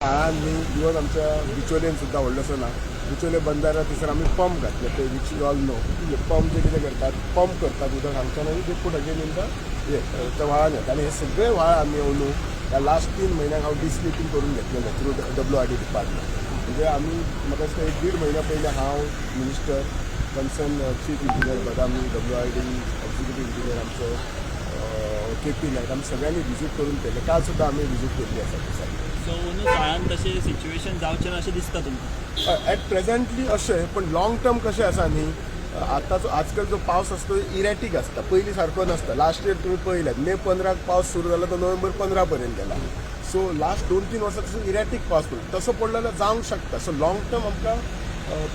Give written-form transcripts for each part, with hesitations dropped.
आम्ही इवन आमच्या बिचोलेन सुद्धा व्हडलोसो ना. बिचोले बंदारा थंयसर आमी पंप घातले ते which you all know. Pump जे कितें करतात, पंप करतात उदक हांगच्यान आनी ते पूट अगेन इन द त्या व्हाळान येता. आनी हे सगळे व्हाळ आमी अंदू ह्या लास्ट 3 म्हयन्याक हांव डिस्लिटींग करून घेतलेलें थ्रू WRD डिपार्टमेंट. म्हणजे आमी म्हाका दिसता 1-1.5 म्हयन्या पयलीं हांव मिनिस्टर कन्सर्न चीफ इंजिनियर बदामी WRD एक्झिक्युटीव इंजिनियर आमचो KP नायक आमी सगळ्यांनी विजीट करून पळयलें. काल सुद्दां आमी विजीट केल्ली आसा त्या सायडीन. सो अंदू शाळान तशें सिच्युएशन जावचें ना अशें दिसता तुमकां? ॲट प्रेझेंटली अशें, पण लाँग टर्म कशें आसा न्ही, आतांचो आजकाल जो पावस आसता तो इरेटीक आसता, पयलीं सारको नासता. लास्ट इयर तुमी पळयल्यात मे 15 पावस सुरू जालो तो नोव्हेंबर 15 पर्यंत गेला. सो लास्ट 2-3 वर्सां तसो इरेटीक पावस पडलो. तसो पडलो जाल्यार जावंक शकता. सो लाँग टर्म आमकां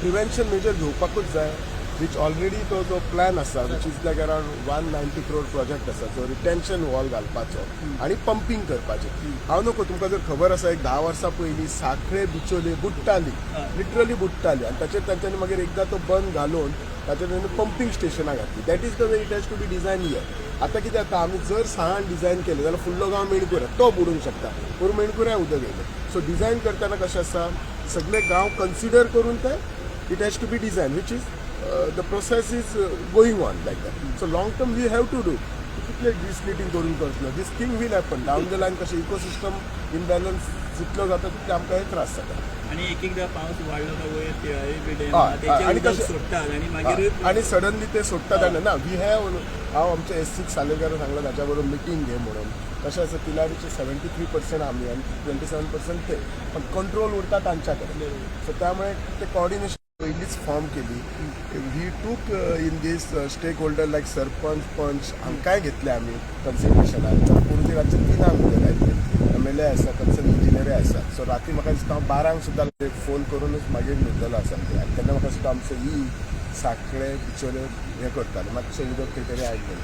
प्रिवेंशन मेजर घेवपाकूच जाय, विच ऑलरेडी तो जो प्लॅन आसा which is like around 190 crore project आसा जो रिटेन्शन वॉल घालपाचो आनी पंपींग करपाचें. हांव नको तुमकां जर खबर आसा, एक 10 वर्सां पयलीं साखळे बिचोले बुडटाली, लिटरली बुडटाली, आनी ताचेर तांच्यांनी मागीर एकदां तो बंद घालून ताचेर तांणी पंपींग स्टेशनां घातली. That is the way it has to be design here. आतां कितें जाता, आमी जर साहान डिझायन केलें जाल्यार फुडलो गांव मेणकुऱ्या तो बुडूंक शकता, पूण मेणकुऱ्या उदक येयलें. सो डिझायन करतना कशें आसा, सगळे गांव कन्सिडर करून ते it has to be design which is the process is going on like that. So long term we have to do. कितले डिस्लिटींग करून करतलो, this thing will happen down the line. कशें इकोसिस्टम इनबॅलन्स जितलो जाता तितले आमकां हे त्रास जाता. आणि एक एकदा पावस वाडलो काय वयर तेळी बी आणि डॅम कशें सोडटात आणि मागीर आणि सडनली ते सोडटात आनी ना. वी हॅव, हांव आमच्या SC सालेगारा सांगला ताच्या बरोबर मिटींग घे म्हणून. कशें आसा, तिलारीचे 73% आमी आनी 27% ते, पण कंट्रोल उरता तांच्या कडेन. सो त्यामुळे ते कॉर्डिनेशन पयलींच फॉर्म केली. We took in these stakeholder like sarpanch, panch हांकांय घेतले आमी कन्सिडरेशनान. पणजे रातचे 3 आमदार आयले, MLA आसा, कन्सर्न इंजिनियरूय आसा. सो राती म्हाका दिसता हांव 12 सुद्दां फोन करूनच मागीर न्हिदलेलो आसा ते. आनी तेन्ना म्हाका दिसता आमचो साखळे बिचोले हें करताले, मातशें उदक खंय तरी आयले.